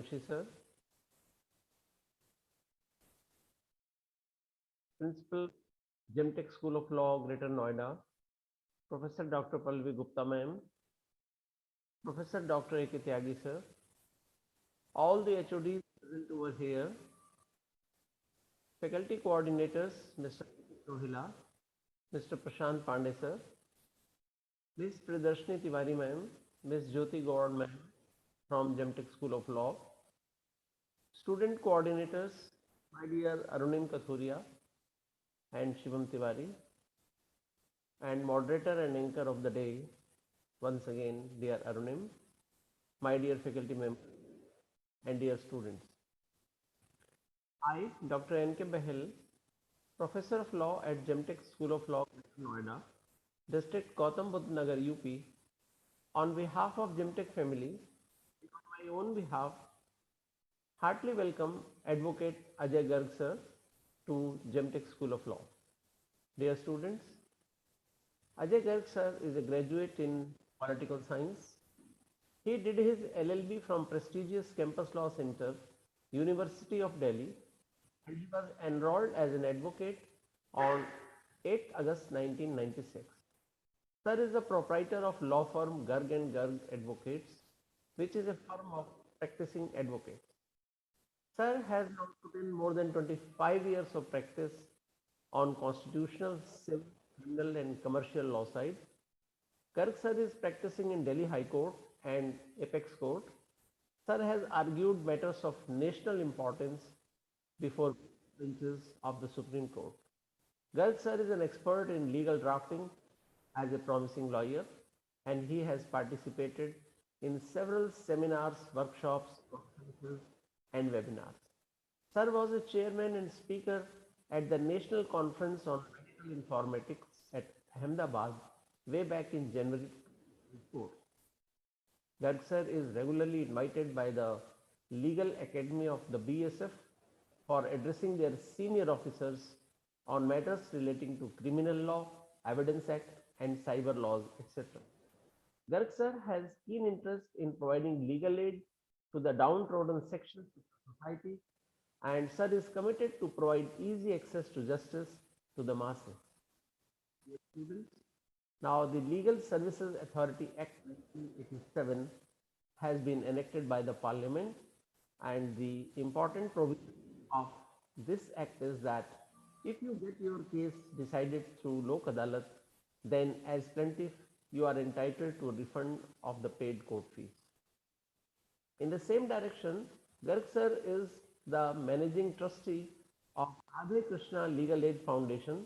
Sir, Principal, Gemtech School of Law, Greater Noida, Professor Dr. Pallavi Gupta ma'am, Professor Dr. A.K. Tyagi sir, all the HODs present over here, faculty coordinators, Mr. Rohila, Mr. Prashant Pandey sir, Ms. Pridarshini Tiwari ma'am, Ms. Jyoti Gaur ma'am from Gemtech School of Law, student coordinators, my dear Arunim Kathuria and Shivam Tiwari, and moderator and anchor of the day, once again, dear Arunim, my dear faculty members and dear students. I, Dr. N.K. Bahel, Professor of Law at Gemtech School of Law, Noida, District Gautam Buddha Nagar, UP, on behalf of Gemtech family, on my own behalf, heartily welcome Advocate Ajay Garg sir to Gemtech School of Law. Dear students, Ajay Garg sir is a graduate in political science. He did his LLB from prestigious Campus Law Center, University of Delhi, and he was enrolled as an advocate on 8 August 1996. Sir is the proprietor of law firm Garg and Garg Advocates, which is a firm of practicing advocates. Sir has now put in more than 25 years of practice on constitutional, civil, criminal and commercial law side. Garg sir is practicing in Delhi High Court and Apex Court. Sir has argued matters of national importance before benches of the Supreme Court. Garg sir is an expert in legal drafting as a promising lawyer, and he has participated in several seminars, workshops, conferences, and webinars. Sir was a chairman and speaker at the National Conference on Medical Informatics at Ahmedabad way back in January 2004. Garg sir is regularly invited by the Legal Academy of the BSF for addressing their senior officers on matters relating to criminal law, Evidence Act, and cyber laws, etc. Garg sir has keen interest in providing legal aid to the downtrodden sections of society, and sir is committed to provide easy access to justice to the masses. Students, now the Legal Services Authority Act 1987 has been enacted by the Parliament, and the important provision of this act is that if you get your case decided through Lok Adalat, then as plaintiff you are entitled to a refund of the paid court fees. In the same direction, Garg sir is the managing trustee of Radhey Krishna Legal Aid Foundation,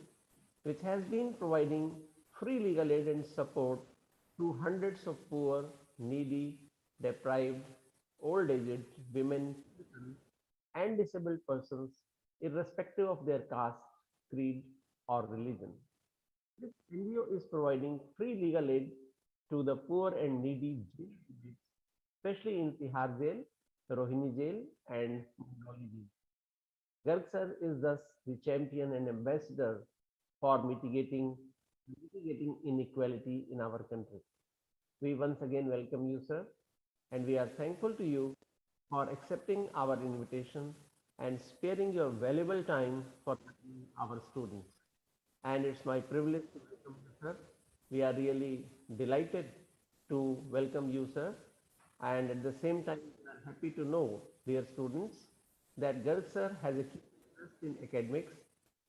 which has been providing free legal aid and support to hundreds of poor, needy, deprived, old-aged women and disabled persons, irrespective of their caste, creed, or religion. This NGO is providing free legal aid to the poor and needy, especially in Tihar Jail, Rohini Jail, and Mongoli Jail. Garg sir is thus the champion and ambassador for mitigating inequality in our country. We once again welcome you, sir, and we are thankful to you for accepting our invitation and sparing your valuable time for our students. And it's my privilege to welcome you, sir. We are really delighted to welcome you, sir. And at the same time, we are happy to know, dear students, that Garg sir has a keen interest in academics,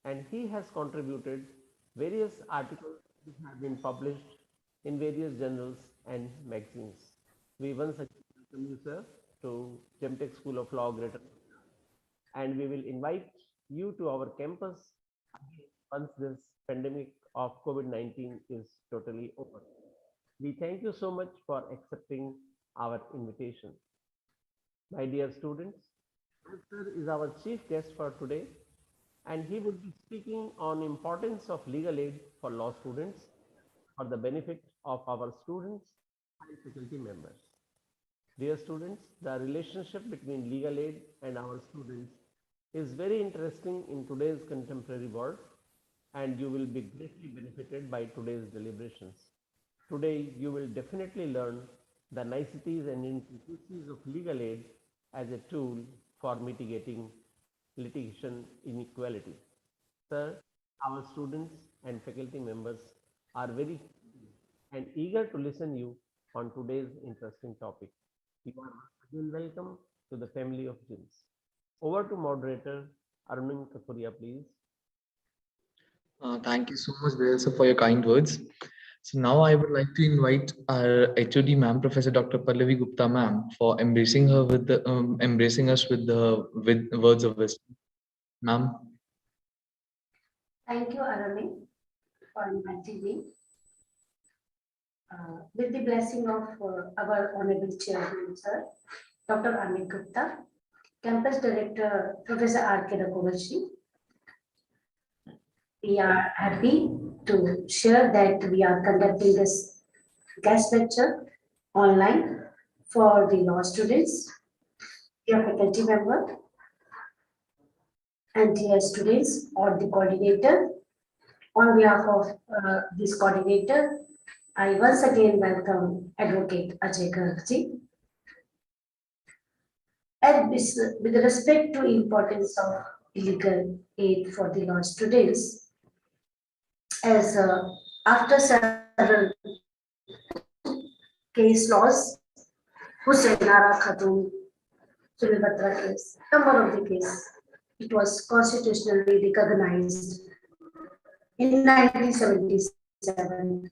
and he has contributed various articles which have been published in various journals and magazines. We once again welcome you, sir, to Gemtech School of Law, Greater Noida, and we will invite you to our campus once this pandemic of COVID-19 is totally over. We thank you so much for accepting our invitation. My dear students, sir is our chief guest for today, and he will be speaking on importance of legal aid for law students for the benefit of our students and faculty members. Dear students, the relationship between legal aid and our students is very interesting in today's contemporary world, and you will be greatly benefited by today's deliberations. Today, you will definitely learn the niceties and intricacies of legal aid as a tool for mitigating litigation inequality. Sir, our students and faculty members are very and eager to listen you on today's interesting topic. You are again welcome to the family of Jins. Over to moderator Armin Kakuria, please. Thank you so much, Dale, sir, for your kind words. So now I would like to invite our HOD ma'am, Professor Dr. Pallavi Gupta ma'am, for embracing us with the words of wisdom. Ma'am. Thank you, Arami, for inviting me. With the blessing of our Honorable Chairman, Sir, Dr. Amit Gupta, Campus Director, Professor RKLAF, we are happy to share that we are conducting this guest lecture online for the law students, dear faculty member, and dear students or the coordinator. On behalf of this coordinator, I once again welcome Advocate Ajay Garg. And with respect to importance of legal aid for the law students, as after several case laws, Husainara Khatun, Sulibatra case, number of the case, it was constitutionally recognized in 1977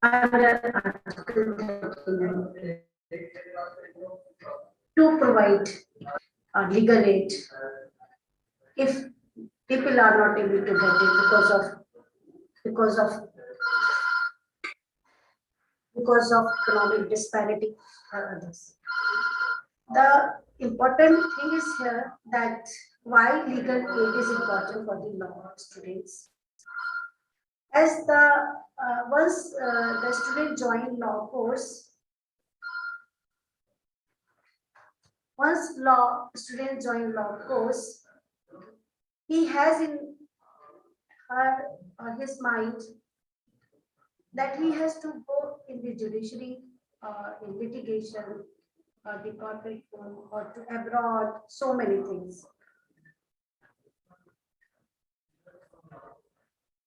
under Article 39 to provide legal aid if people are not able to get it because of economic disparity or others. The important thing is here that why legal aid is important for the law students. As once the student join law course, he has in her or his mind that he has to go in the judiciary, in litigation, or the corporate firm, or to abroad, so many things.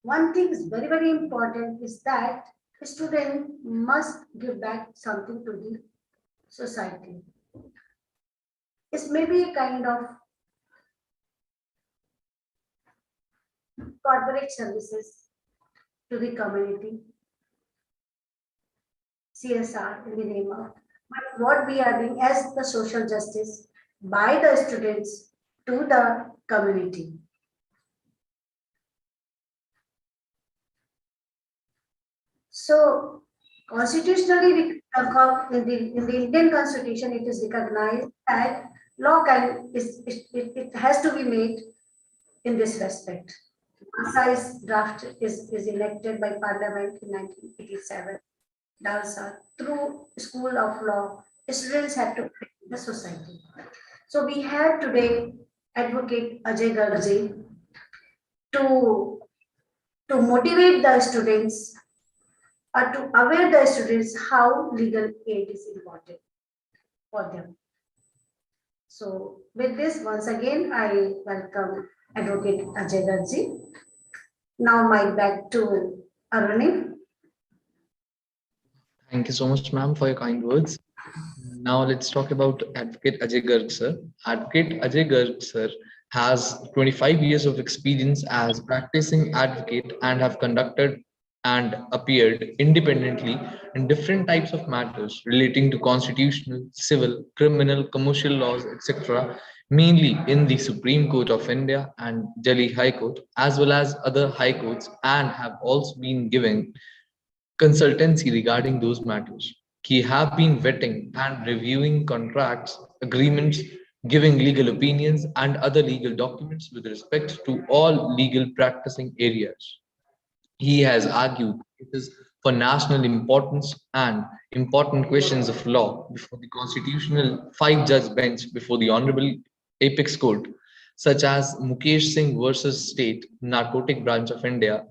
One thing is very, very important is that a student must give back something to the society. It's maybe a kind of corporate services to the community, CSR in the name of, but what we are doing as the social justice by the students to the community. So constitutionally, in the Indian Constitution, it is recognized that law it has to be made in this respect. Size draft is elected by Parliament in 1987. Dalsa through School of Law, students have to create the society. So we have today Advocate Ajay Garg to motivate the students or to aware the students how legal aid is important for them. So with this, once again, I welcome Advocate Ajay Garg. Now my back to Aruni. Thank you so much, ma'am, for your kind words. Now let's talk about Advocate Ajay Garg, sir. Advocate Ajay Garg, sir, has 25 years of experience as practicing advocate and have conducted and appeared independently in different types of matters relating to constitutional, civil, criminal, commercial laws, etc., mainly in the Supreme Court of India and Delhi High Court, as well as other high courts, and have also been giving consultancy regarding those matters. He have been vetting and reviewing contracts, agreements, giving legal opinions and other legal documents with respect to all legal practicing areas. He has argued it is for national importance and important questions of law before the constitutional five-judge bench before the Honorable Apex Court, such as Mukesh Singh versus State Narcotic Branch of India,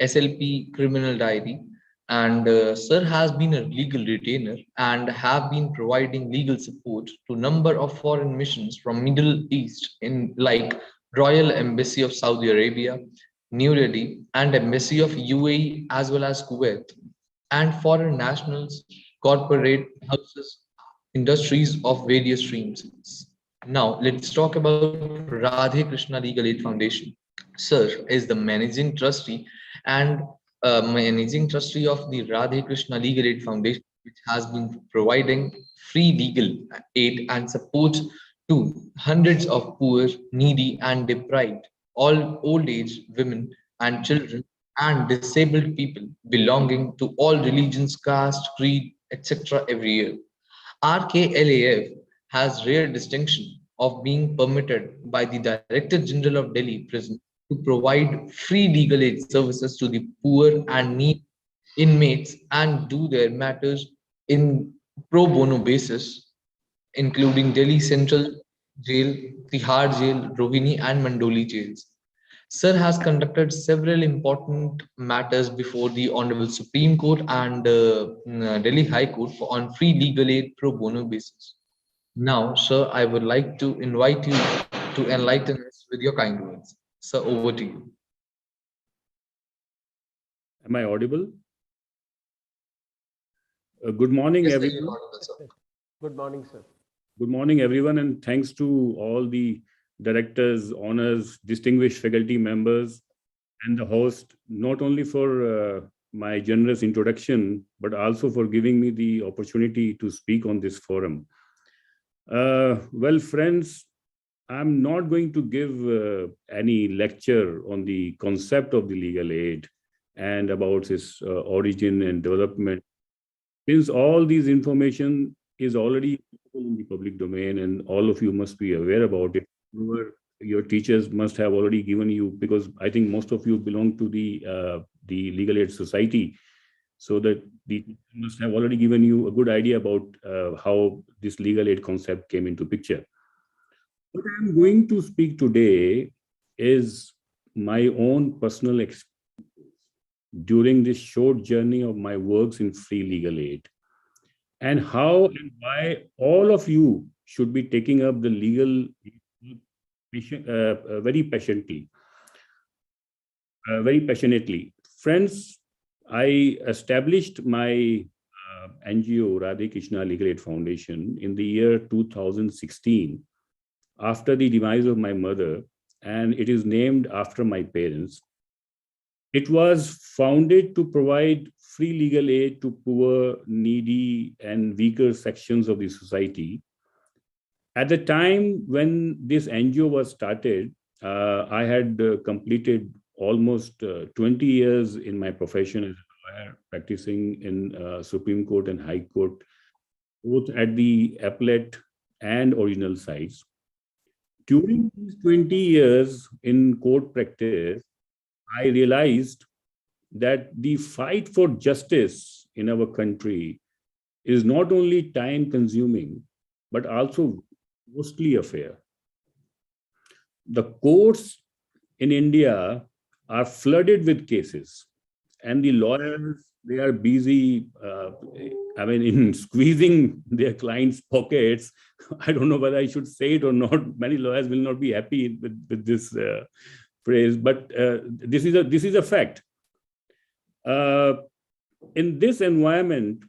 SLP Criminal Diary, And sir has been a legal retainer and have been providing legal support to number of foreign missions from Middle East in like Royal Embassy of Saudi Arabia, New Delhi, and Embassy of UAE as well as Kuwait, and foreign nationals, corporate houses, industries of various streams. Now let's talk about Radhe Krishna Legal Aid Foundation. Sir is the managing trustee and managing trustee of the Radhe Krishna Legal Aid Foundation, which has been providing free legal aid and support to hundreds of poor, needy, and deprived, all old age women and children, and disabled people belonging to all religions, caste, creed, etc. every year. RKLAF has rare distinction of being permitted by the Director General of Delhi Prison to provide free legal aid services to the poor and needy inmates and do their matters in pro bono basis, including Delhi Central Jail, Tihar Jail, Rohini, and Mandoli jails. Sir has conducted several important matters before the Honorable Supreme Court and Delhi High Court on free legal aid pro bono basis. Now, sir, I would like to invite you to enlighten us with your kind words. Sir, over to you. Am I audible? Good morning, Yes, sir, everyone. you're audible, sir. Good morning, sir. Good morning, everyone, and thanks to all the directors, honors, distinguished faculty members, and the host, not only for my generous introduction, but also for giving me the opportunity to speak on this forum. Well, friends, I'm not going to give any lecture on the concept of the legal aid and about its origin and development, since all these information is already in the public domain and all of you must be aware about it. Your teachers must have already given you, because I think most of you belong to the Legal Aid Society, so that the must have already given you a good idea about how this legal aid concept came into picture. What I'm going to speak today is my own personal experience during this short journey of my works in free legal aid, and how and why all of you should be taking up the legal very passionately. Friends, I established my NGO, Radhe Krishna Legal Aid Foundation, in the year 2016, after the demise of my mother, and it is named after my parents. It was founded to provide free legal aid to poor, needy, and weaker sections of the society. At the time when this NGO was started, I had completed almost 20 years in my profession as a lawyer, practicing in Supreme Court and High Court, both at the appellate and original sides. During these 20 years in court practice, I realized that the fight for justice in our country is not only time consuming, but also costly affair. The courts in India are flooded with cases, and the lawyers, they are busy, in squeezing their clients' pockets. I don't know whether I should say it or not. Many lawyers will not be happy with this phrase, but this is a fact. In this environment,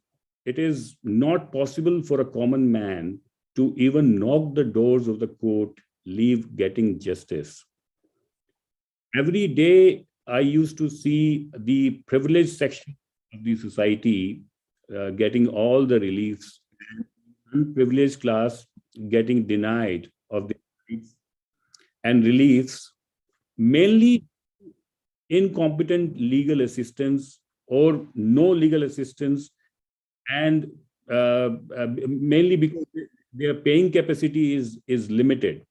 it is not possible for a common man to even knock the doors of the court, leave getting justice. Every day, I used to see the privileged section of the society getting all the reliefs, unprivileged class getting denied of the rights and reliefs, mainly incompetent legal assistance or no legal assistance, and mainly because their paying capacity is limited.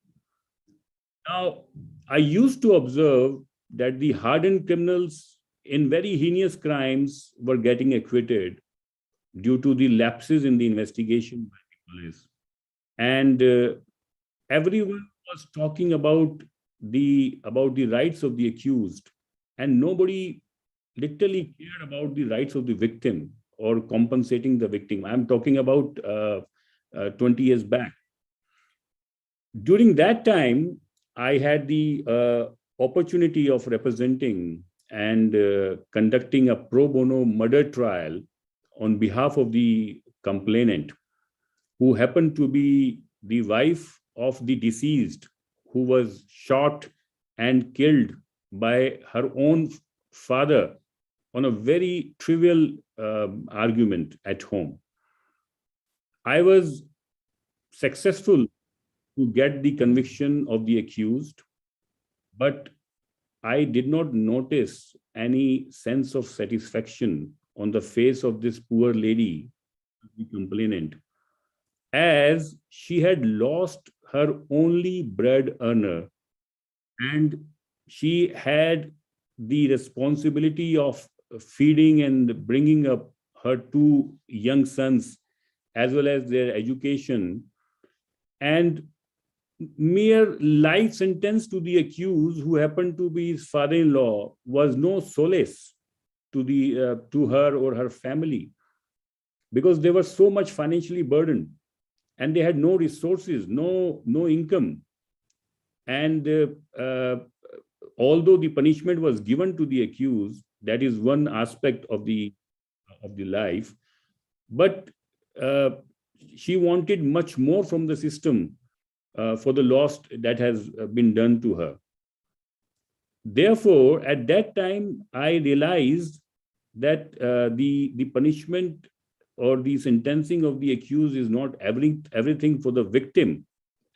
Now, I used to observe that the hardened criminals in very heinous crimes were getting acquitted due to the lapses in the investigation by the police. And everyone was talking about the rights of the accused, and nobody literally cared about the rights of the victim or compensating the victim. I'm talking about 20 years back. During that time, I had the opportunity of representing and conducting a pro bono murder trial on behalf of the complainant, who happened to be the wife of the deceased, who was shot and killed by her own father on a very trivial argument at home. I was successful to get the conviction of the accused, but I did not notice any sense of satisfaction on the face of this poor lady, the complainant, as she had lost her only bread earner, and she had the responsibility of feeding and bringing up her two young sons as well as their education, and mere life sentence to the accused, who happened to be his father-in-law, was no solace to her or her family, because they were so much financially burdened and they had no resources, no income. And although the punishment was given to the accused, that is one aspect of the life, but she wanted much more from the system for the loss that has been done to her. Therefore, at that time, I realized that the punishment or the sentencing of the accused is not everything for the victim,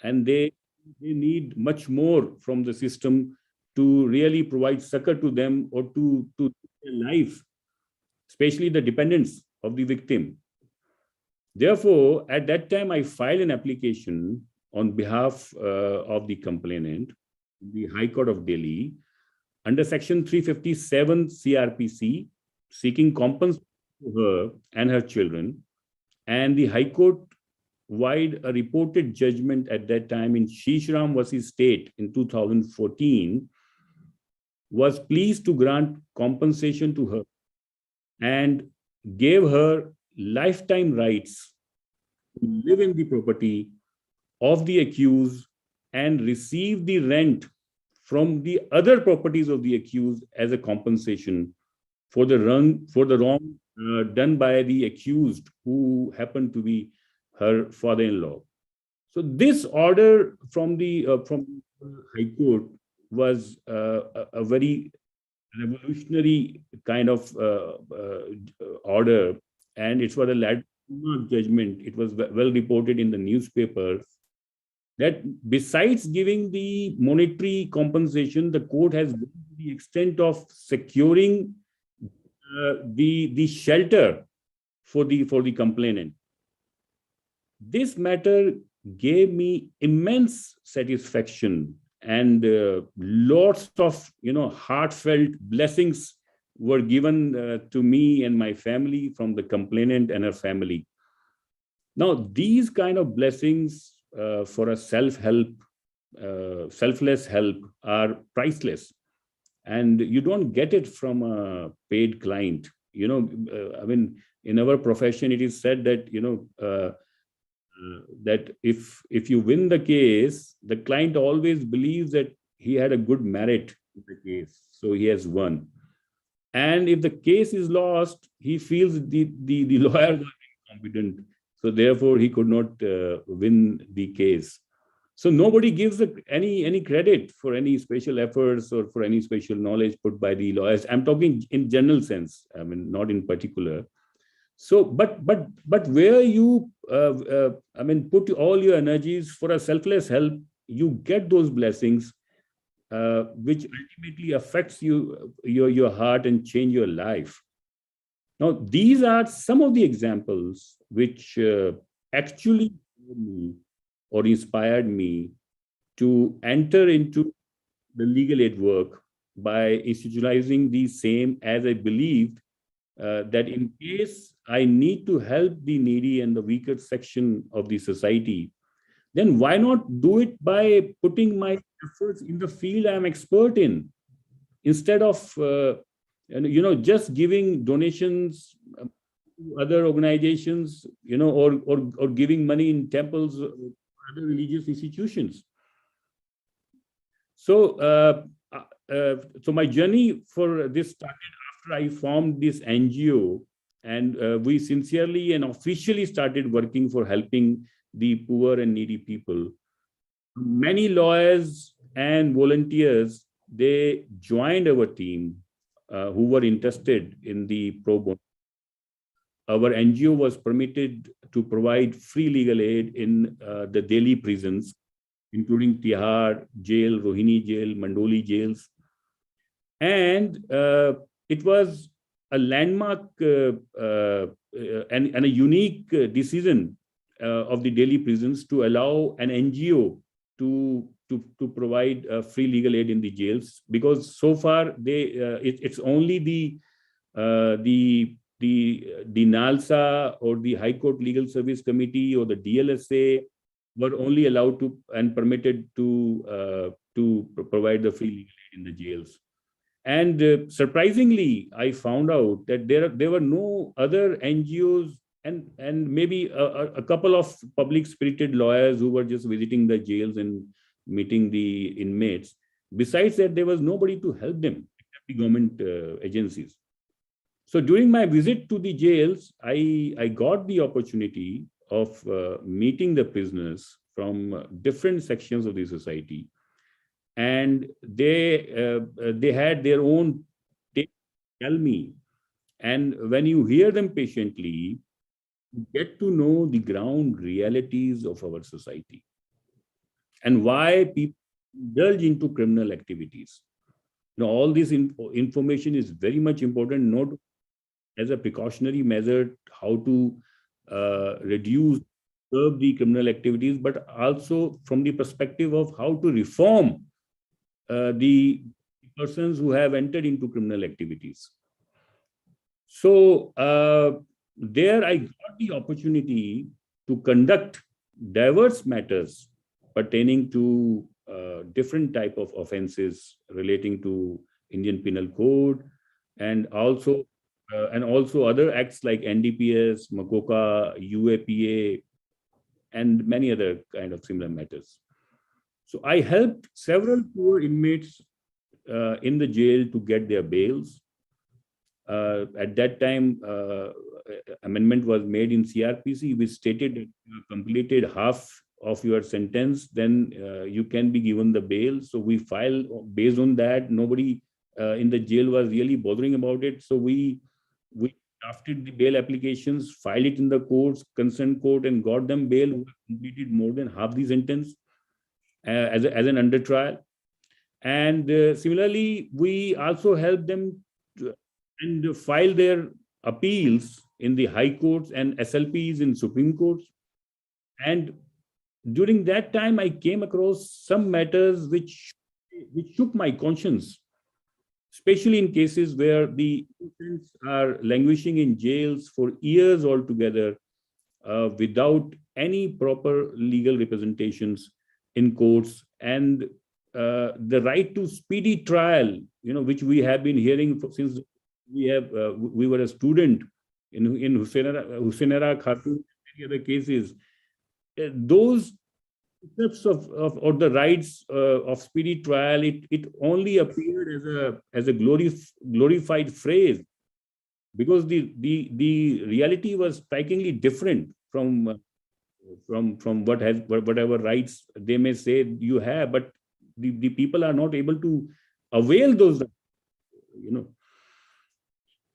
and they need much more from the system to really provide succor to them or to their life, especially the dependents of the victim. Therefore, at that time, I filed an application on behalf of the complainant, the High Court of Delhi, under Section 357 CRPC, seeking compensation to her and her children. And the High Court, vide a reported judgment at that time in Shishram versus State in 2014, was pleased to grant compensation to her and gave her lifetime rights to live in the property of the accused and receive the rent from the other properties of the accused as a compensation for the wrong done by the accused, who happened to be her father-in-law. So this order from the High Court was a very revolutionary kind of order, and it was a landmark judgment. It was well reported in the newspapers that besides giving the monetary compensation, the court has gone to the extent of securing the shelter for the complainant. This matter gave me immense satisfaction, and lots of heartfelt blessings were given to me and my family from the complainant and her family. Now, these kind of blessings for a selfless help are priceless, and you don't get it from a paid client. I mean, in our profession, it is said that that if you win the case, the client always believes that he had a good merit in the case, so he has won. And if the case is lost, he feels the lawyer was incompetent, so therefore he could not win the case. So nobody gives any credit for any special efforts or for any special knowledge put by the lawyers. I'm talking in general sense, I mean, not in particular. So, but where you, put all your energies for a selfless help, you get those blessings, which ultimately affects your heart and change your life. Now, these are some of the examples which actually or inspired me to enter into the legal aid work by institutionalizing the same, as I believed that in case I need to help the needy and the weaker section of the society, then why not do it by putting my efforts in the field I'm expert in, instead of and just giving donations to other organizations, or giving money in temples or other religious institutions. So my journey for this started after I formed this NGO, and we sincerely and officially started working for helping the poor and needy people. Many lawyers and volunteers, they joined our team who were interested in the pro bono. Our NGO was permitted to provide free legal aid in the Delhi prisons, including Tihar jail, Rohini jail, Mandoli jails. And it was a landmark and a unique decision of the Delhi prisons to allow an NGO to provide free legal aid in the jails, because so far it's only the NALSA or the High Court Legal Service Committee or the DLSA were only allowed to and permitted to provide the free legal aid in the jails. And surprisingly, I found out that there were no other NGOs and maybe a couple of public spirited lawyers who were just visiting the jails and meeting the inmates. Besides that, there was nobody to help them except the government agencies. So during my visit to the jails, I got the opportunity of meeting the prisoners from different sections of the society, and they had their own tell me. And when you hear them patiently, you get to know the ground realities of our society and why people indulge into criminal activities. All this information is very much important, not as a precautionary measure, how to reduce, curb the criminal activities, but also from the perspective of how to reform the persons who have entered into criminal activities. So there I got the opportunity to conduct diverse matters pertaining to different type of offenses relating to Indian Penal Code, and also other acts like NDPS, MACOCA, UAPA, and many other kind of similar matters. So I helped several poor inmates in the jail to get their bails. At that time, amendment was made in CRPC, which stated that you completed half of your sentence, then you can be given the bail. So we filed based on that. Nobody in the jail was really bothering about it. So we drafted the bail applications, filed it in the courts, concerned court, and got them bail who completed more than half the sentence as an under trial. And similarly, we also helped them and file their appeals in the high courts and SLPs in Supreme Courts. And during that time, I came across some matters which shook my conscience, especially in cases where the innocents are languishing in jails for years altogether without any proper legal representations in courts, and the right to speedy trial, which we have been hearing since we were a student in Husainara Khatun, many other cases. Those concepts of the rights of speedy trial, it only appeared as a glorified phrase, because the reality was strikingly different from whatever rights they may say you have, but the people are not able to avail those rights,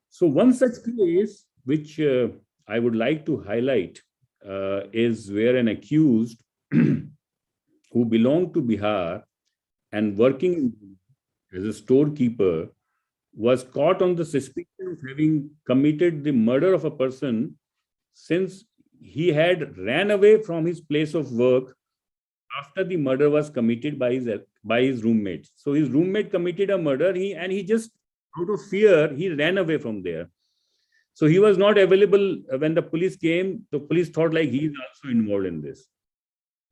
So one such case which I would like to highlight is where an accused who belonged to Bihar and working as a storekeeper was caught on the suspicion of having committed the murder of a person, since he had ran away from his place of work after the murder was committed by his roommate. So his roommate committed a murder, and he just, out of fear, he ran away from there. So he was not available when the police came. The police thought like he is also involved in this.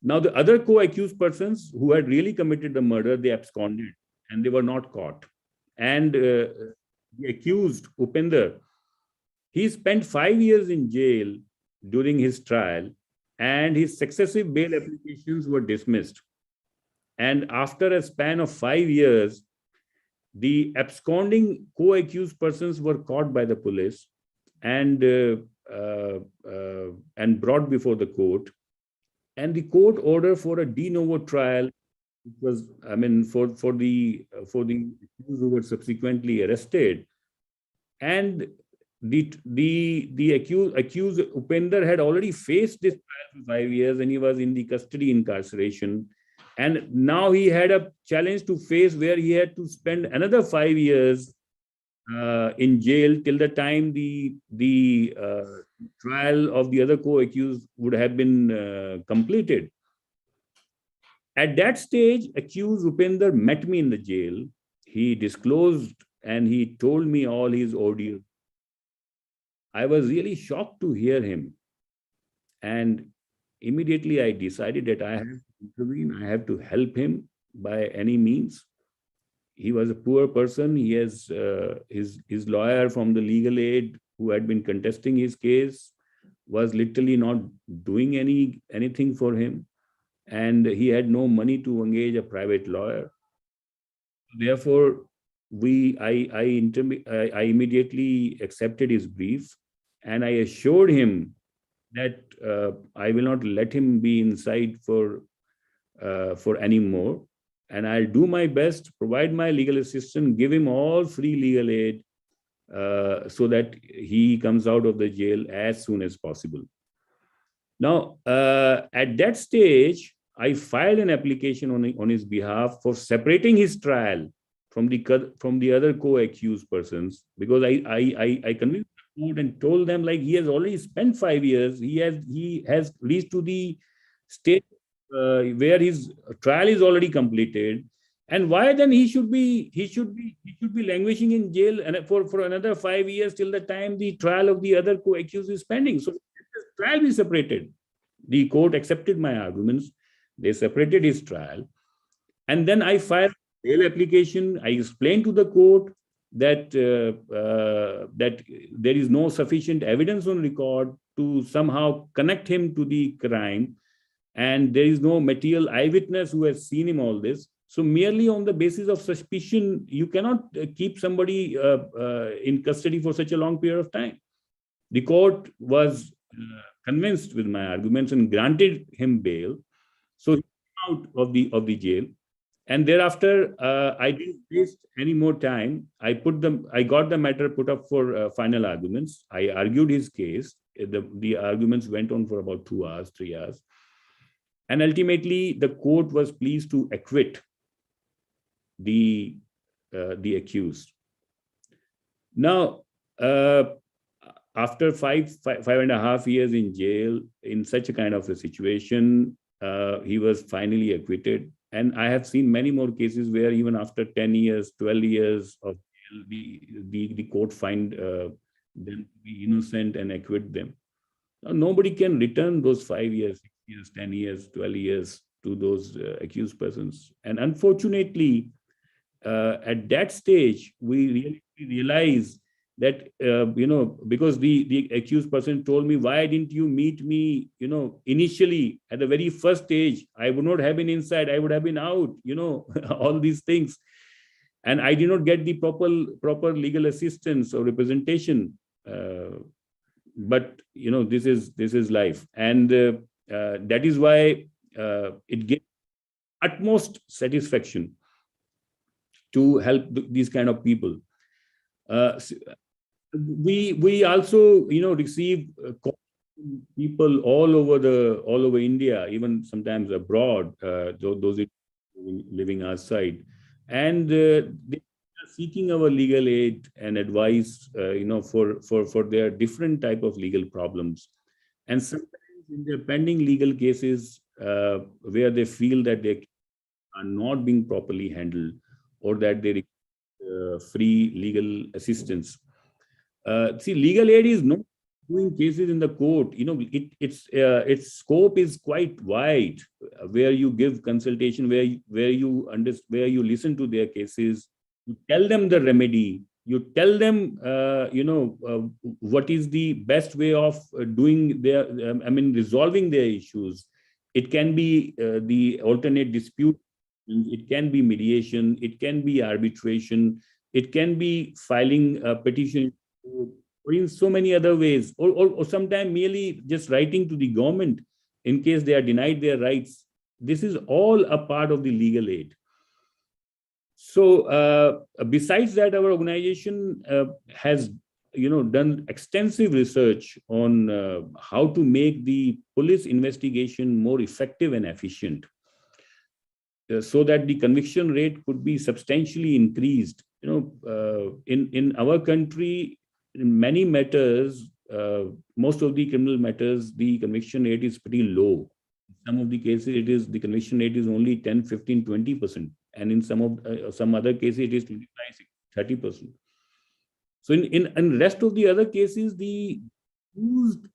Now the other co-accused persons who had really committed the murder, they absconded and they were not caught. And the accused Upender, he spent 5 years in jail during his trial, and his successive bail applications were dismissed. And after a span of 5 years, the absconding co-accused persons were caught by the police and brought before the court. And the court ordered for a de novo trial, which was, I mean, for the accused who were subsequently arrested. And the accused Upender had already faced this trial for 5 years, and he was in the custody incarceration. And now he had a challenge to face where he had to spend another 5 years in jail till the time the trial of the other co-accused would have been completed. At that stage, accused Upender met me in the jail. He disclosed and he told me all his ordeal. I was really shocked to hear him. And immediately I decided that I have to intervene. I have to help him by any means. He was a poor person. He has his lawyer from the legal aid who had been contesting his case was literally not doing anything for him. And he had no money to engage a private lawyer. Therefore, I immediately accepted his brief, and I assured him that I will not let him be inside for any more, and I'll do my best, provide my legal assistance, give him all free legal aid, so that he comes out of the jail as soon as possible. Now, at that stage, I filed an application on his behalf for separating his trial from the other co-accused persons, because I convinced the court and told them, like, he has already spent 5 years. He has reached to the state where his trial is already completed, and why then he should be languishing in jail and for another 5 years till the time the trial of the other co-accused is pending. So the trial be separated. The court accepted my arguments. They separated his trial, and then I filed a bail application. I explained to the court that that there is no sufficient evidence on record to somehow connect him to the crime, and there is no material eyewitness who has seen him all this. So merely on the basis of suspicion, you cannot keep somebody in custody for such a long period of time. The court was convinced with my arguments and granted him bail. So he came out of the jail, and thereafter I didn't waste any more time. I got the matter put up for final arguments. I argued his case. The arguments went on for about 2 hours, 3 hours. And ultimately, the court was pleased to acquit the accused. Now, after five and a half years in jail, in such a kind of a situation, he was finally acquitted. And I have seen many more cases where even after 10 years, 12 years of jail, the court find them to be innocent and acquit them. Now, nobody can return those 5 years, 6 years, 10 years, 12 years to those accused persons. And unfortunately, at that stage, we really realized that, because the accused person told me, why didn't you meet me, initially at the very first stage? I would not have been inside, I would have been out, all these things. And I did not get the proper legal assistance or representation. But, this is life. And that is why it gives utmost satisfaction to help these kind of people. We also, receive people all over India, even sometimes abroad, those living outside, and they are seeking our legal aid and advice, for their different type of legal problems. And sometimes in their pending legal cases, where they feel that they are not being properly handled, or that they require free legal assistance. See, legal aid is not doing cases in the court. Its scope is quite wide, where you give consultation, where you listen to their cases, you tell them the remedy, You tell them, what is the best way of doing their, resolving their issues. It can be the alternate dispute. It can be mediation. It can be arbitration. It can be filing a petition, or in so many other ways, or sometimes merely just writing to the government in case they are denied their rights. This is all a part of the legal aid. So besides that, our organization has done extensive research on how to make the police investigation more effective and efficient, so that the conviction rate could be substantially increased. In our country, in many matters, most of the criminal matters, the conviction rate is pretty low. In some of the cases, the conviction rate is only 10, 15, 20%. And in some other cases, it is 25, 30%. So in rest of the other cases, the accused,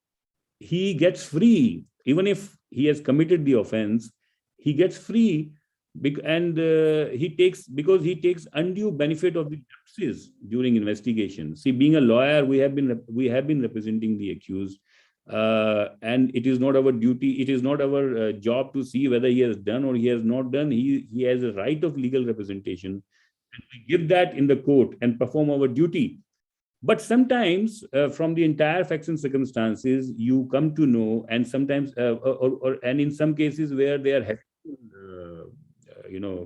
he gets free. Even if he has committed the offense, he gets free, and because he takes undue benefit of the lapses during investigation. See, being a lawyer, we have been representing the accused, and it is not our duty. It is not our job to see whether he has done or he has not done. He has a right of legal representation, and we give that in the court and perform our duty. But sometimes, from the entire facts and circumstances, you come to know, and sometimes, and in some cases where they are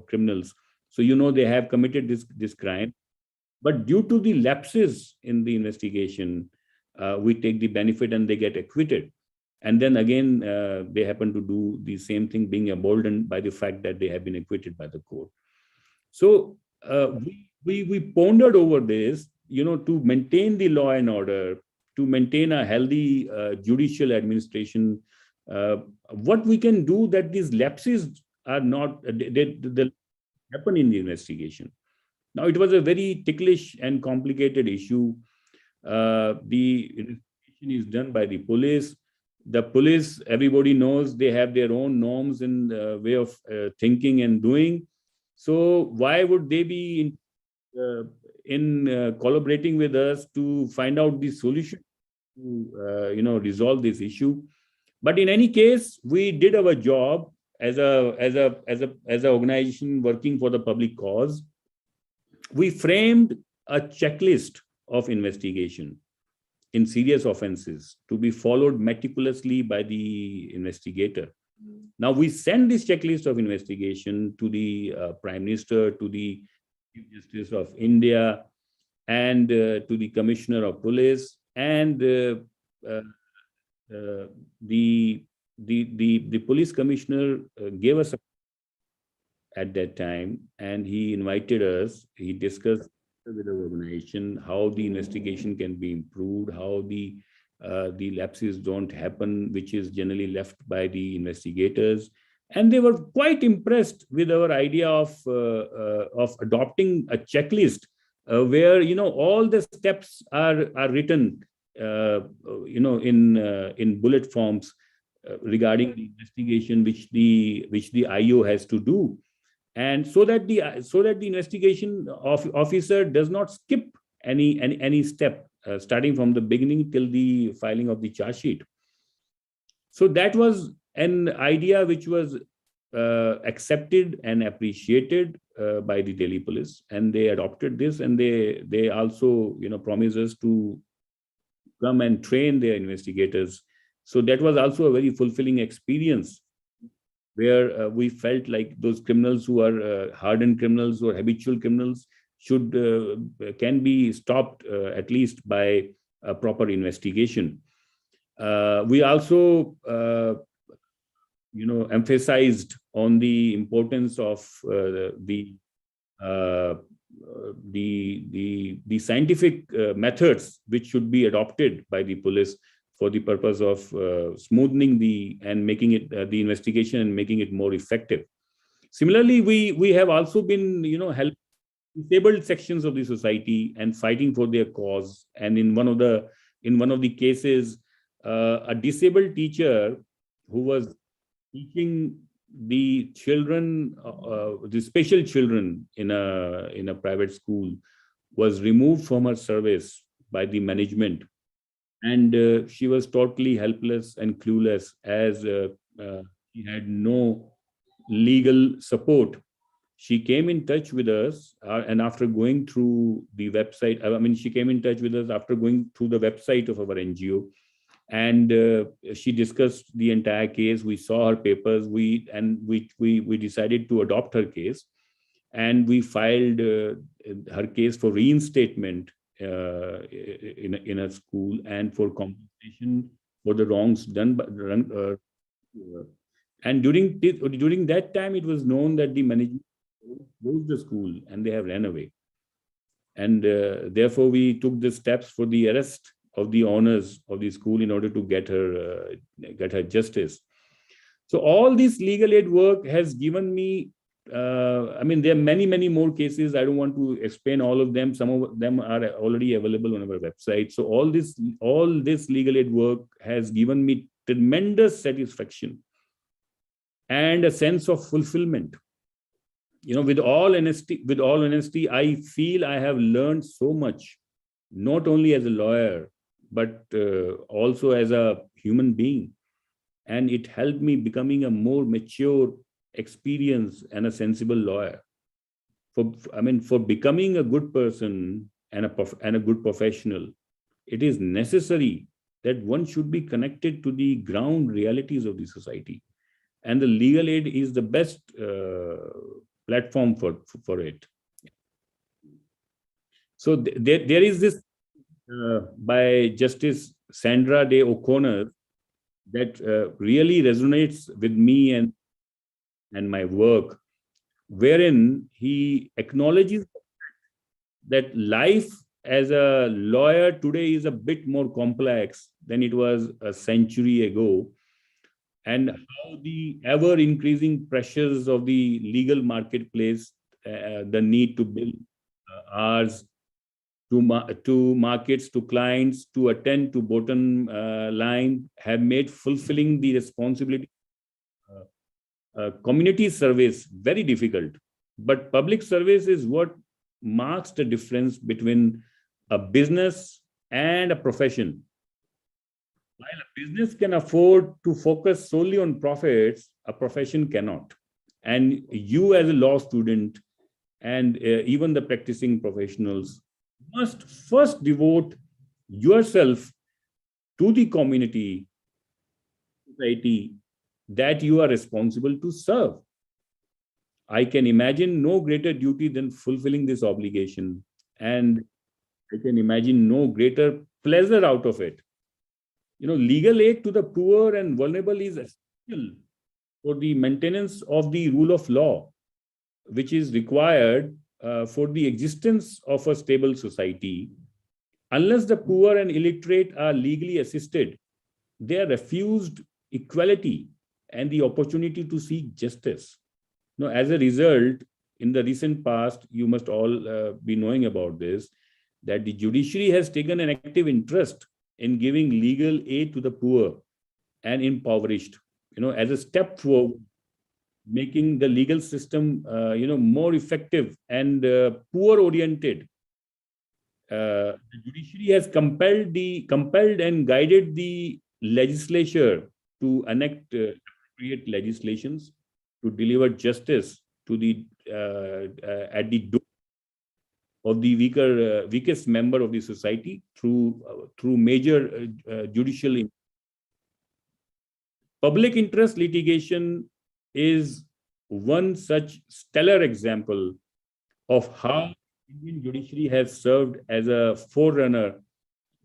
criminals, so they have committed this crime, but due to the lapses in the investigation, we take the benefit and they get acquitted, and then again they happen to do the same thing, being emboldened by the fact that they have been acquitted by the court. So we pondered over this, to maintain the law and order, to maintain a healthy judicial administration. What we can do that these lapses are not, they happen in the investigation. Now, it was a very ticklish and complicated issue. The investigation is done by the police. The police, everybody knows, they have their own norms and way of thinking and doing. So why would they be in collaborating with us to find out the solution to resolve this issue? But in any case, we did our job as a organization working for the public cause. We framed a checklist of investigation in serious offenses to be followed meticulously by the investigator. Now, we send this checklist of investigation to the Prime Minister, to the Chief Justice of India, and to the Commissioner of Police, and the police commissioner gave us at that time, and he invited us. He discussed with the organization how the investigation can be improved, how the lapses don't happen, which is generally left by the investigators. And they were quite impressed with our idea of adopting a checklist where all the steps are written in bullet forms regarding the investigation which the IO has to do, and so that the investigation officer does not skip any step starting from the beginning till the filing of the charge sheet. So that was an idea which was accepted and appreciated by the Delhi police, and they adopted this, and they also promised us to come and train their investigators. So that was also a very fulfilling experience, where we felt like those criminals who are hardened criminals or habitual criminals can be stopped at least by a proper investigation. We also emphasized on the importance of the scientific methods which should be adopted by the police for the purpose of smoothening and making it the investigation and making it more effective. Similarly, we have also been helping disabled sections of the society and fighting for their cause. And in one of the cases, a disabled teacher who was teaching the children, the special children in a private school, was removed from her service by the management, and she was totally helpless and clueless, as she had no legal support. She came in touch with us, and after going through the website, she came in touch with us after going through the website of our NGO, and she discussed the entire case. We saw her papers. We decided to adopt her case, and we filed her case for reinstatement in a school and for compensation for the wrongs done by and during that time, it was known that the management closed the school and they have ran away. And therefore, we took the steps for the arrest of the owners of the school in order to get her justice. So all this legal aid work has given me, there are many more cases. I don't want to explain all of them. Some of them are already available on our website. So all this legal aid work has given me tremendous satisfaction and a sense of fulfillment. With all honesty, I feel I have learned so much, not only as a lawyer, but also as a human being. And it helped me becoming a more mature, experienced, and a sensible lawyer. For becoming a good person and a good professional, it is necessary that one should be connected to the ground realities of the society. And the legal aid is the best platform for it. So there is this by Justice Sandra Day O'Connor that really resonates with me and my work, wherein he acknowledges that life as a lawyer today is a bit more complex than it was a century ago, and how the ever-increasing pressures of the legal marketplace, the need to build hours to markets, to clients, to attend to bottom line, have made fulfilling the responsibility community service very difficult. But public service is what marks the difference between a business and a profession. While a business can afford to focus solely on profits, a profession cannot. And you as a law student and even the practicing professionals must first devote yourself to the community, society that you are responsible to serve. I can imagine no greater duty than fulfilling this obligation, and I can imagine no greater pleasure out of it. Legal aid to the poor and vulnerable is essential for the maintenance of the rule of law, which is required for the existence of a stable society. Unless the poor and illiterate are legally assisted, they are refused equality and the opportunity to seek justice. As a result, in the recent past, you must all be knowing about this, that the judiciary has taken an active interest in giving legal aid to the poor and impoverished, as a step forward, making the legal system, more effective and poor-oriented. The judiciary has compelled and guided the legislature to enact appropriate legislations to deliver justice to the at the door of the weakest member of the society through major judicial. Public interest litigation is one such stellar example of how Indian judiciary has served as a forerunner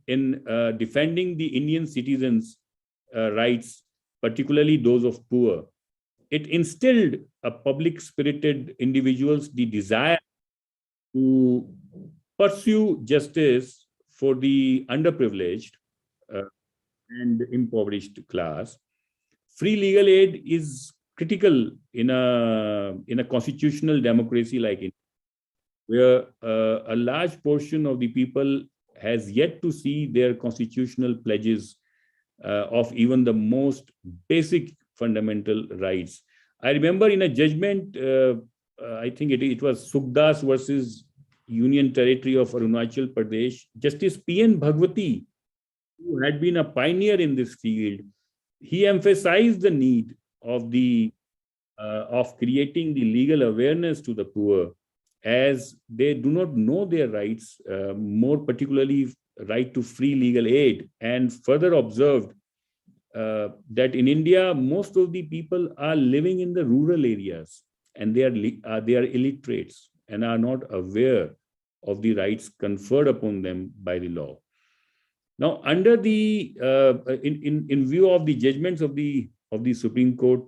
in defending the Indian citizens' rights, particularly those of poor. It instilled a public-spirited individuals the desire to pursue justice for the underprivileged and impoverished class. Free legal aid is critical in a constitutional democracy like India, where a large portion of the people has yet to see their constitutional pledges of even the most basic fundamental rights. I remember in a judgment, I think it was Sukdas versus Union Territory of Arunachal Pradesh, Justice P.N. Bhagwati, who had been a pioneer in this field, he emphasized the need of creating the legal awareness to the poor, as they do not know their rights, more particularly right to free legal aid, and further observed that in India, most of the people are living in the rural areas, and they are illiterates and are not aware of the rights conferred upon them by the law. Now, under the in view of the judgments of the Supreme Court,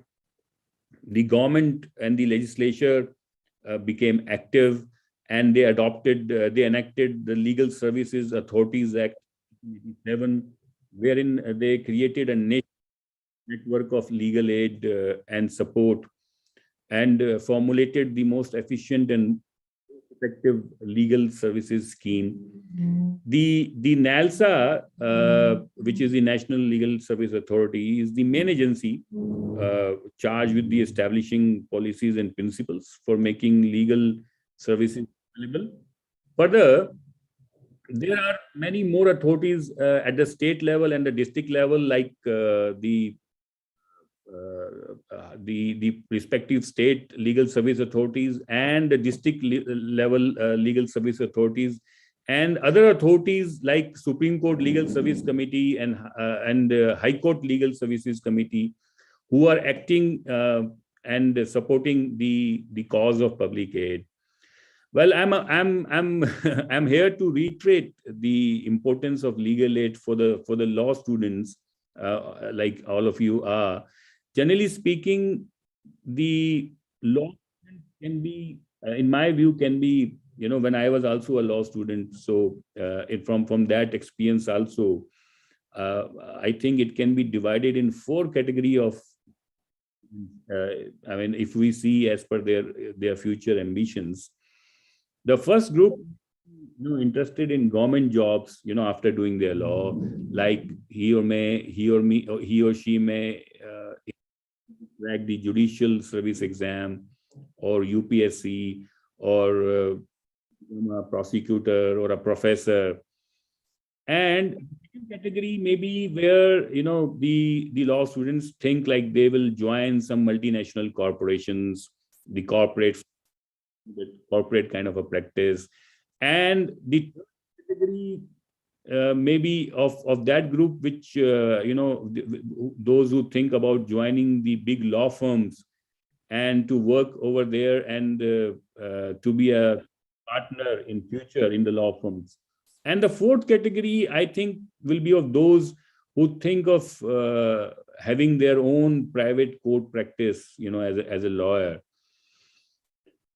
the government and the legislature became active, and they enacted the Legal Services Authorities Act 1987, wherein they created a network of legal aid and support, and formulated the most efficient and effective legal services scheme. The NALSA, which is the National Legal Service Authority, is the main agency charged with the establishing policies and principles for making legal services available. Further, there are many more authorities at the state level and the district level, like the respective state legal service authorities and the district level legal service authorities, and other authorities like Supreme Court Legal Service Committee and High Court Legal Services Committee, who are acting and supporting the cause of public aid. Well, I'm here to reiterate the importance of legal aid for the law students, like all of you are. Generally speaking, the law can be, in my view, can be, when I was also a law student, so from that experience also, I think it can be divided in 4 categories of, if we see as per their future ambitions. The first group, interested in government jobs, after doing their law, like he or she may crack the judicial service exam or UPSC, or a prosecutor or a professor. And the second category maybe where the law students think like they will join some multinational corporations, the corporate kind of a practice. And the category maybe of that group, which those who think about joining the big law firms and to work over there and to be a partner in future in the law firms. And the fourth category, I think, will be of those who think of having their own private court practice, as a lawyer.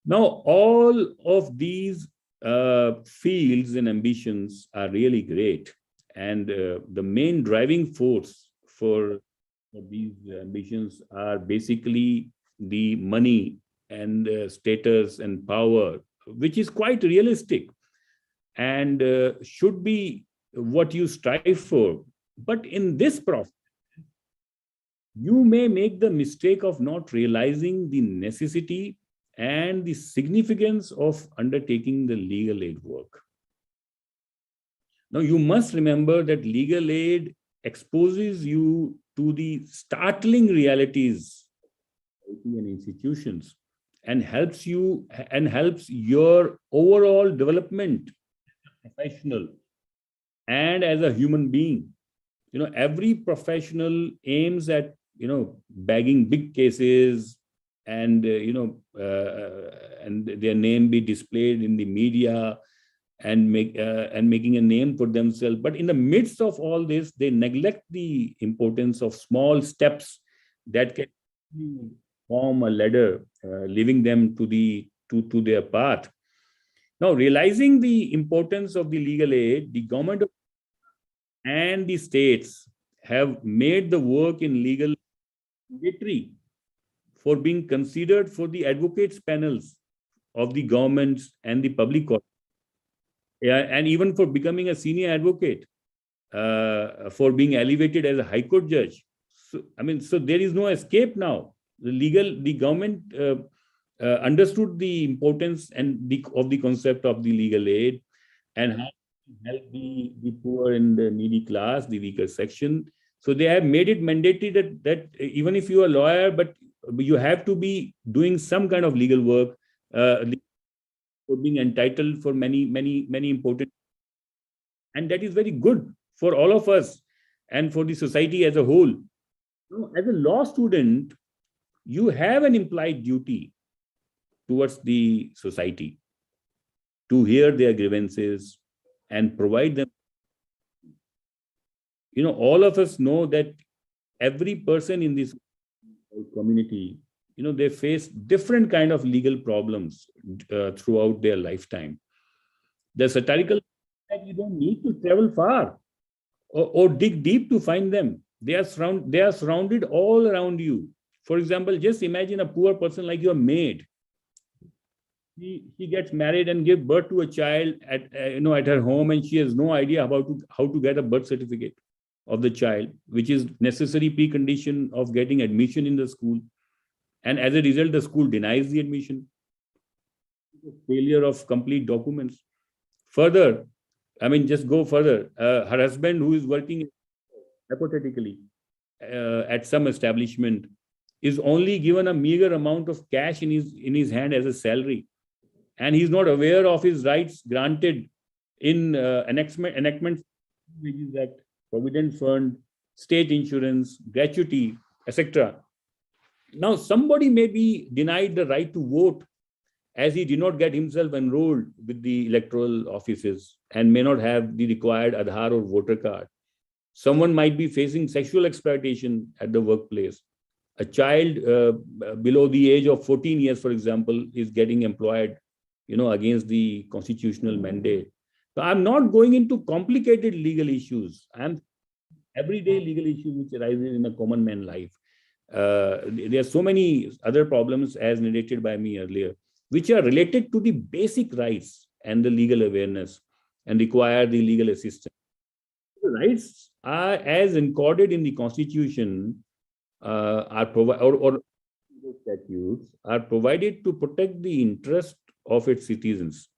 Now, all of these fields and ambitions are really great. And the main driving force for these ambitions are basically the money and status and power, which is quite realistic and should be what you strive for. But in this process, you may make the mistake of not realizing the necessity and the significance of undertaking the legal aid work. Now, you must remember that legal aid exposes you to the startling realities and institutions, and helps your overall development as a professional and as a human being. Every professional aims at bagging big cases and and their name be displayed in the media and making a name for themselves. But in the midst of all this, they neglect the importance of small steps that can form a ladder, leading them to their path. Now, realizing the importance of the legal aid, the government and the states have made the work in legal mandatory for being considered for the advocates panels of the governments and the public court, and even for becoming a senior advocate, for being elevated as a high court judge. So there is no escape now. The government understood the importance and of the concept of the legal aid and how to help the poor and the needy class, the weaker section. So they have made it mandatory that even if you are a lawyer, but you have to be doing some kind of legal work, for being entitled for many important, and that is very good for all of us and for the society as a whole. As a law student, you have an implied duty towards the society to hear their grievances and provide them. All of us know that every person in this community, they face different kind of legal problems throughout their lifetime. The satirical that you don't need to travel far or dig deep to find them. They are surrounded all around you. For example, just imagine a poor person like your maid. She gets married and gives birth to a child at her home, and she has no idea how to get a birth certificate of the child, which is necessary precondition of getting admission in the school. And as a result, the school denies the admission. Failure of complete documents. Further, just go further. Her husband, who is working hypothetically at some establishment, is only given a meager amount of cash in his hand as a salary, and he's not aware of his rights granted in enactment Wages Act, Provident Fund, state insurance, gratuity, etc. Now, somebody may be denied the right to vote as he did not get himself enrolled with the electoral offices and may not have the required Aadhaar or voter card. Someone might be facing sexual exploitation at the workplace. A child below the age of 14 years, for example, is getting employed, against the constitutional mandate. So I'm not going into complicated legal issues. I'm everyday legal issues which arises in a common man life. There are so many other problems, as narrated by me earlier, which are related to the basic rights and the legal awareness and require the legal assistance. The rights are as encoded in the Constitution are provided, or statutes are provided to protect the interest of its citizens.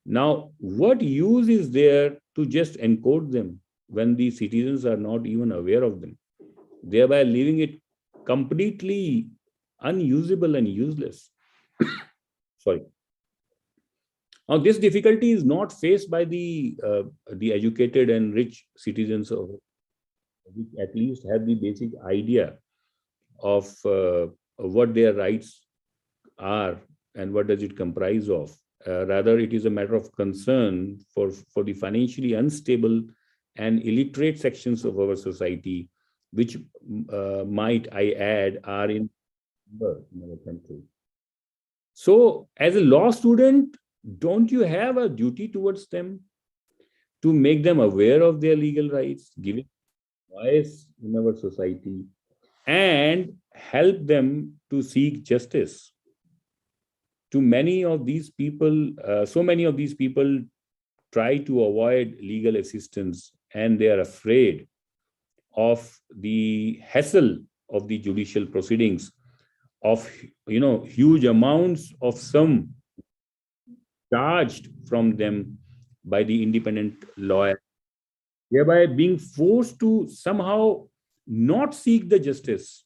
Now, what use is there to just encode them when the citizens are not even aware of them, thereby leaving it completely unusable and useless? Sorry. Now, this difficulty is not faced by the educated and rich citizens of which at least have the basic idea of what their rights are and what does it comprise of. Rather, it is a matter of concern for the financially unstable and illiterate sections of our society, which might I add are in our country. So, as a law student, don't you have a duty towards them to make them aware of their legal rights, give it voice in our society, and help them to seek justice? So many of these people try to avoid legal assistance, and they are afraid of the hassle of the judicial proceedings, of huge amounts of sum charged from them by the independent lawyer, thereby being forced to somehow not seek the justice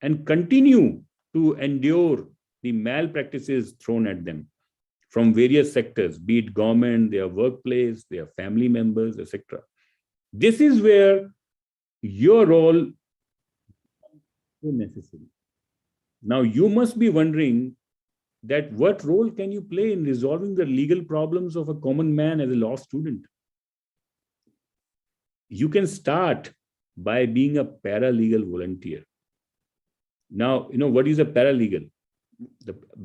and continue to endure the malpractices thrown at them from various sectors, be it government, their workplace, their family members, etc. This is where your role is necessary. Now, you must be wondering that what role can you play in resolving the legal problems of a common man as a law student? You can start by being a paralegal volunteer. Now, what is a paralegal?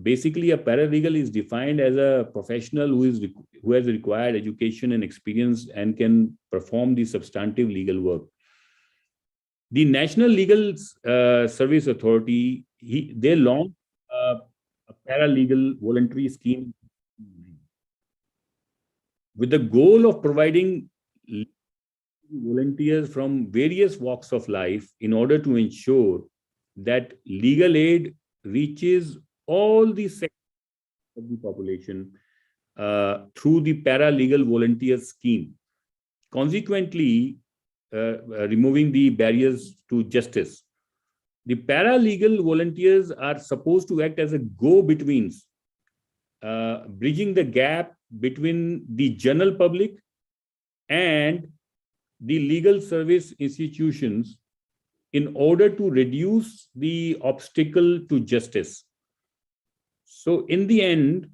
Basically, a paralegal is defined as a professional who has required education and experience and can perform the substantive legal work. The National Legal Service Authority, they launched a paralegal voluntary scheme with the goal of providing volunteers from various walks of life in order to ensure that legal aid reaches all the sectors of the population through the paralegal volunteer scheme, consequently removing the barriers to justice. The paralegal volunteers are supposed to act as a go-betweens, bridging the gap between the general public and the legal service institutions in order to reduce the obstacle to justice. So in the end,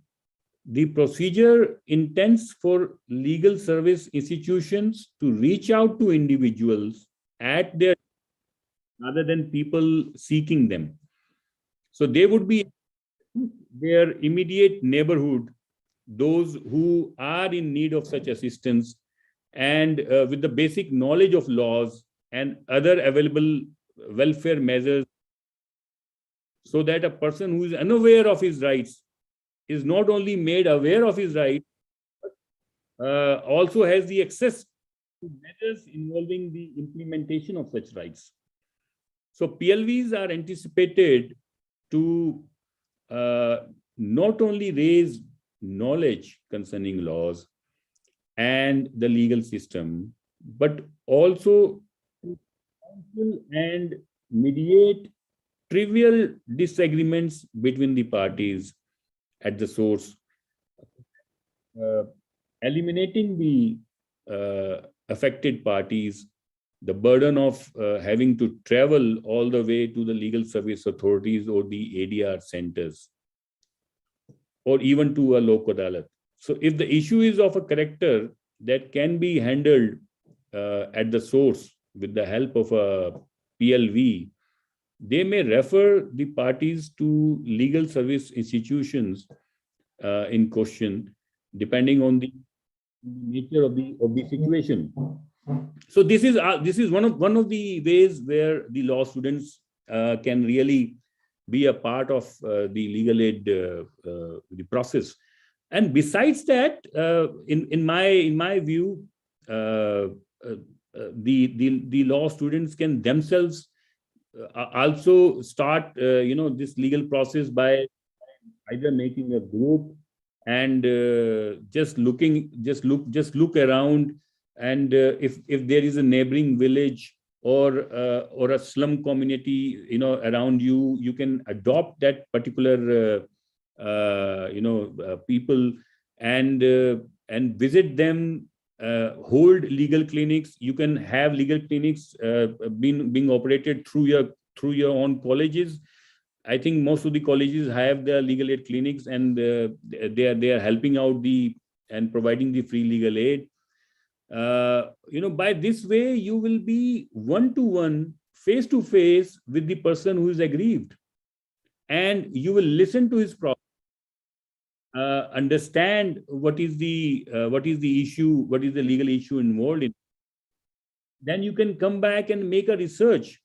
the procedure intends for legal service institutions to reach out to individuals at their rather than people seeking them. So they would be their immediate neighborhood, those who are in need of such assistance, and with the basic knowledge of laws and other available welfare measures, so that a person who is unaware of his rights is not only made aware of his rights, also has the access to measures involving the implementation of such rights. So PLVs are anticipated to not only raise knowledge concerning laws and the legal system, but also to counsel and mediate trivial disagreements between the parties at the source, eliminating the affected parties the burden of having to travel all the way to the legal service authorities or the ADR centers, or even to a lok adalat. So if the issue is of a character that can be handled at the source with the help of a PLV, they may refer the parties to legal service institutions in question, depending on the nature of the situation. So this is one of the ways where the law students can really be a part of the legal aid the process. And besides that, in my view, the law students can themselves also start this legal process by either making a group and just look around, and if there is a neighboring village or a slum community around you, you can adopt that particular people and visit them, hold legal clinics. You can have legal clinics being operated through your own colleges. I think most of the colleges have their legal aid clinics, and they are helping out and providing the free legal aid. By this way, you will be one-to-one, face-to-face with the person who is aggrieved, and you will listen to his problem, understand what is the issue, what is the legal issue involved in. Then you can come back and make a research.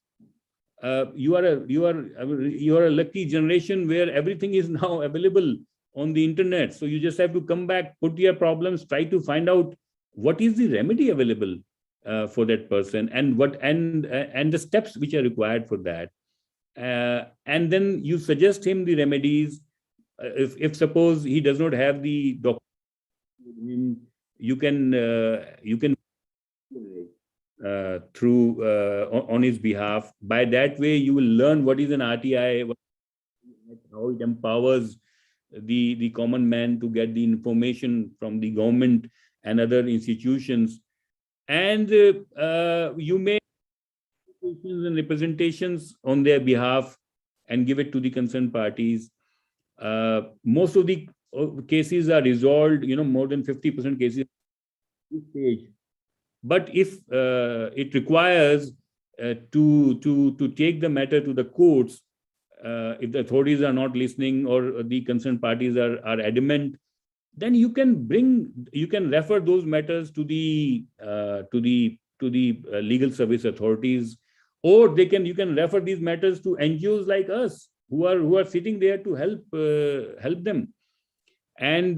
You are a lucky generation where everything is now available on the internet. So you just have to come back, put your problems, try to find out what is the remedy available for that person, and the steps which are required for that. And then you suggest him the remedies. If suppose he does not have the document, you can through on his behalf. By that way, you will learn what is an RTI, how it empowers the common man to get the information from the government and other institutions. And you make and representations on their behalf and give it to the concerned parties. Most of the cases are resolved, more than 50% cases at this stage. But if it requires to take the matter to the courts, if the authorities are not listening or the concerned parties are adamant, then you can refer those matters to the legal service authorities, or you can refer these matters to NGOs like us who are sitting there to help them. And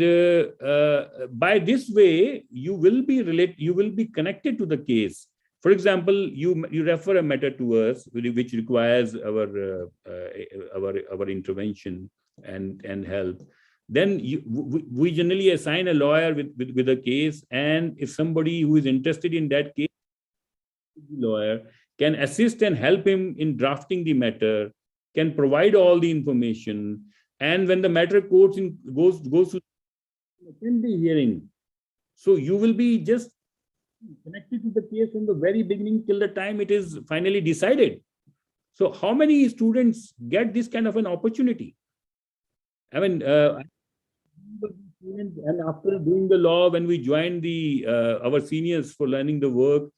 by this way, you will be connected to the case. For example, you refer a matter to us which requires our intervention, and help, then we generally assign a lawyer with a case, and if somebody who is interested in that case, the lawyer can assist and help him in drafting the matter, can provide all the information, and when the matter goes to attend the hearing, so you will be just connected to the case from the very beginning till the time it is finally decided. So how many students get this kind of an opportunity? I mean, and after doing the law, when we joined the our seniors for learning the work,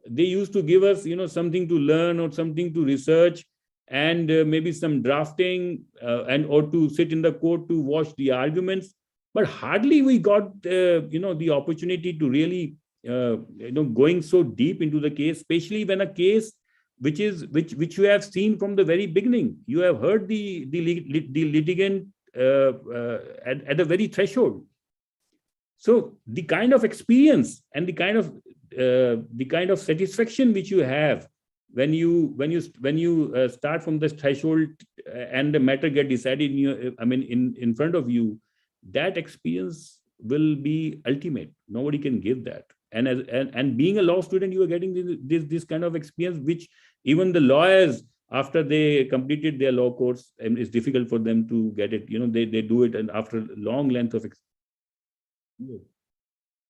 they used to give us, something to learn or something to research, and maybe some drafting, and or to sit in the court to watch the arguments. But hardly we got, the opportunity to really, going so deep into the case, especially when a case which you have seen from the very beginning. You have heard the litigant at the very threshold. So the kind of experience and the kind of satisfaction which you have when you start from the threshold and the matter get decided in front of you, that experience will be ultimate. Nobody can give that. And being a law student, you are getting this kind of experience, which even the lawyers, after they completed their law course, and it's difficult for them to get it. They do it, and after a long length of experience.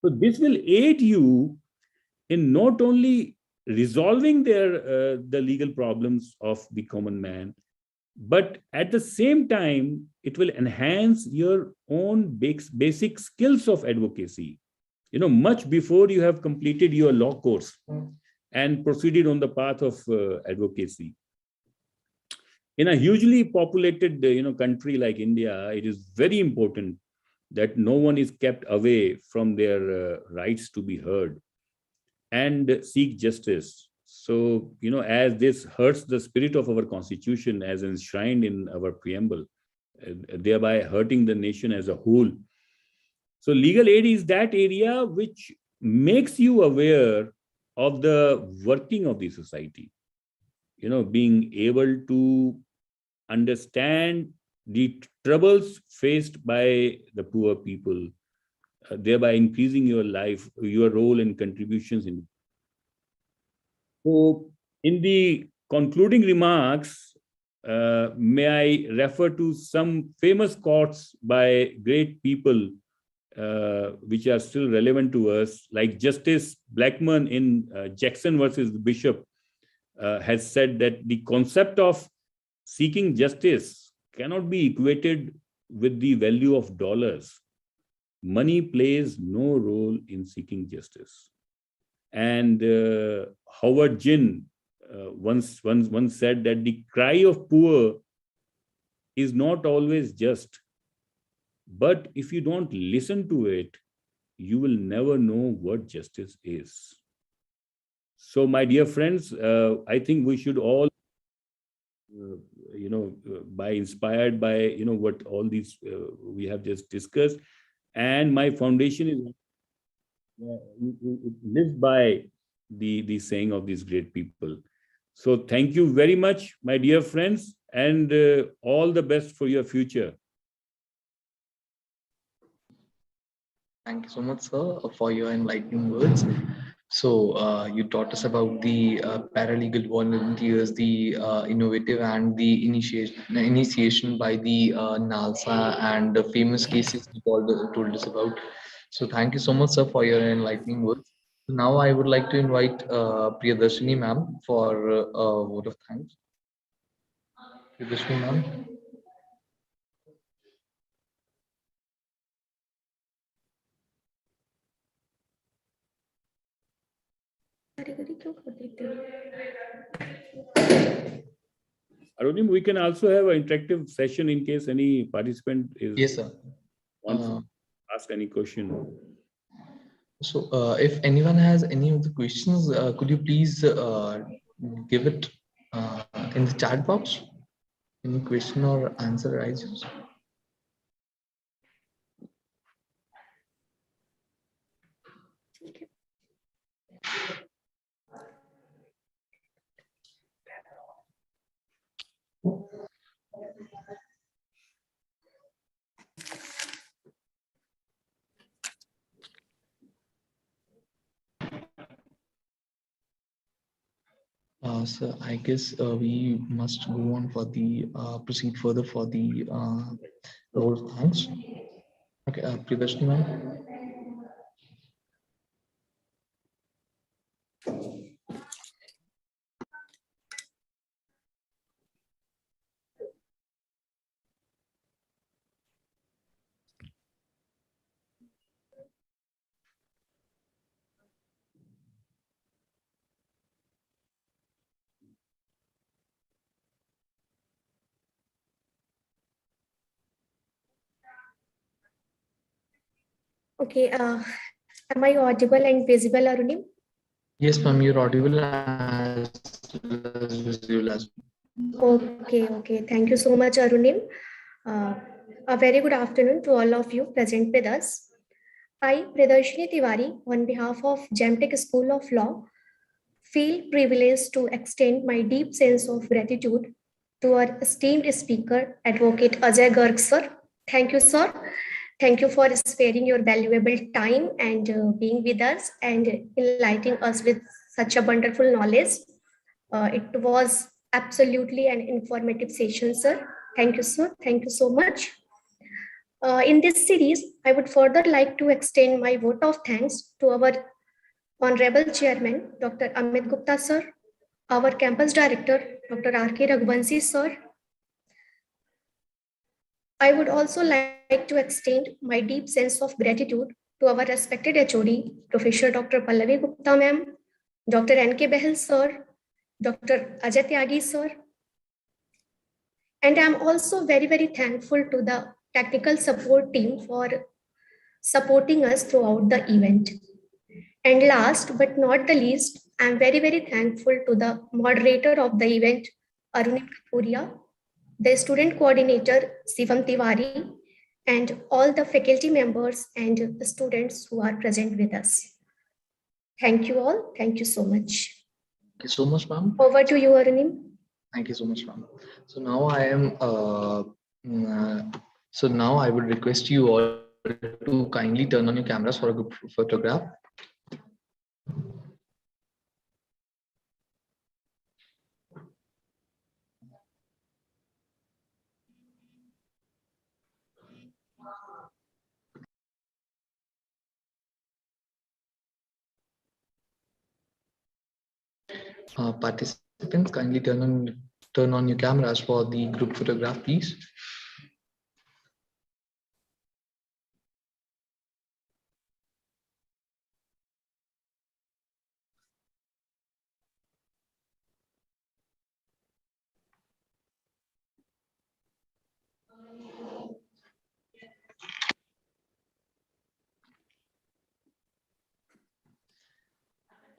So this will aid you in not only resolving the legal problems of the common man, but at the same time, it will enhance your own basic skills of advocacy, much before you have completed your law course and proceeded on the path of advocacy. In a hugely populated, country like India, it is very important that no one is kept away from their rights to be heard and seek justice. So, as this hurts the spirit of our constitution as enshrined in our preamble, thereby hurting the nation as a whole. So legal aid is that area which makes you aware of the working of the society, being able to understand the troubles faced by the poor people, thereby increasing your role and contributions in. So in the concluding remarks, may I refer to some famous quotes by great people which are still relevant to us, like Justice Blackmun in Jackson versus Bishop has said that the concept of seeking justice cannot be equated with the value of dollars. Money plays no role in seeking justice. And Howard Ginn once said that the cry of poor is not always just, but if you don't listen to it, you will never know what justice is. So, my dear friends, I think we should all, inspired by, what all these we have just discussed. And my foundation is lived by the saying of these great people. So thank you very much, my dear friends, and all the best for your future. Thank you so much, sir, for your enlightening words. So you taught us about the paralegal volunteers, the innovative and the initiation by the NALSA, and the famous cases you told us about. So thank you so much, sir, for your enlightening words. Now I would like to invite Priyadarshini ma'am for a vote of thanks. Priyadarshini ma'am. Arunim, we can also have an interactive session in case any participant is. Yes, sir. Wants to ask any question. So if anyone has any of the questions, could you please give it in the chat box? Any question or answer arises? So I guess we must go on for the proceed further for the roll of thanks. Okay, Priyadarshini ma'am. Okay, am I audible and visible, Arunim? Yes, ma'am, you're audible as well as visual as well. Okay. Thank you so much, Arunim. Uh, a very good afternoon to all of you present with us. I, Priyadarshini Tiwari, on behalf of GEMTech School of Law, feel privileged to extend my deep sense of gratitude to our esteemed speaker, Advocate Ajay Garg sir. Thank you, sir. Thank you for sparing your valuable time and being with us and enlightening us with such a wonderful knowledge. It was absolutely an informative session, sir. Thank you, sir. Thank you so much. In this series, I would further like to extend my vote of thanks to our Honorable Chairman, Dr. Amit Gupta, sir, our campus director, Dr. R.K. Raghuvanshi, sir. I would also like to extend my deep sense of gratitude to our respected HOD, Professor Dr. Pallavi Gupta, ma'am, Dr. N.K. Behel, sir, Dr. Ajay Tyagi, sir. And I'm also very thankful to the technical support team for supporting us throughout the event. And last but not the least, I'm very thankful to the moderator of the event, Arunim Kapuria, the student coordinator, Sivam Tiwari, and all the faculty members and the students who are present with us. Thank you all. Thank you so much. Thank you so much, ma'am. Over to you, Arunim. Thank you so much, ma'am. So now I am. So now I would request you all to kindly turn on your cameras for a group photograph. Participants, kindly turn on your cameras for the group photograph, please.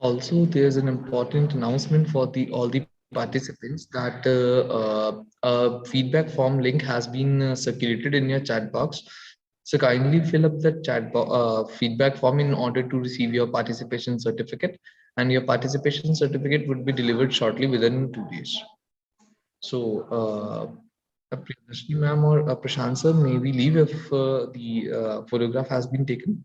Also, there's an important announcement for all the participants that a feedback form link has been circulated in your chat box. So kindly fill up the feedback form in order to receive your participation certificate, and your participation certificate would be delivered shortly within 2 days. So, Priyadarshini ma'am or Prashant sir, may we leave if the photograph has been taken?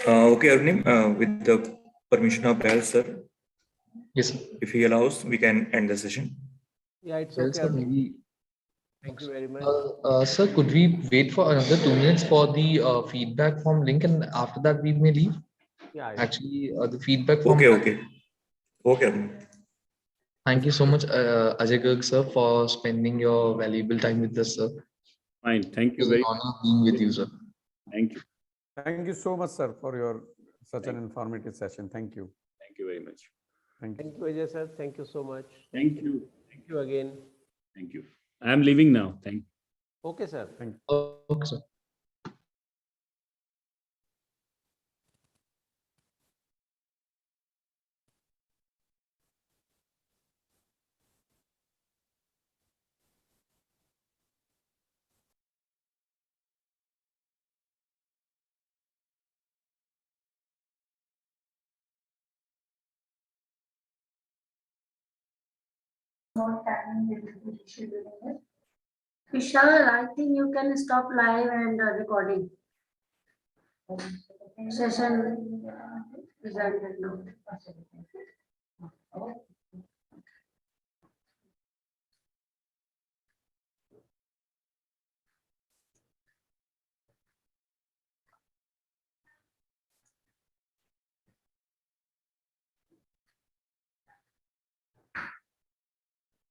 Okay, Arnim, with the permission of Behel, sir. Yes, sir. If he allows, we can end the session. Yeah, it's Well, okay. sir, Arun. maybe. Thank you very much. Sir, could we wait for another 2 minutes for the feedback form link, and after that we may leave? Yeah. Actually, the feedback form. Okay. Arnim. Thank you so much, Ajay Garg sir, for spending your valuable time with us, sir. Fine. Thank It you was an very honor being with you, sir. Thank you. Thank you so much, sir, for your such an informative session. Thank you. Thank you very much. Thank you. Thank you, Ajay sir. Thank you so much. Thank you. Thank you again. Thank you. I am leaving now. Thank you. Okay, sir. Thank you. Okay, sir. More time will be scheduled. Vishal, I think you can stop live and recording. Session is ended now.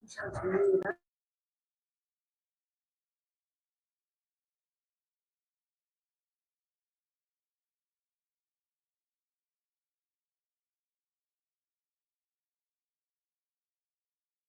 Vishal,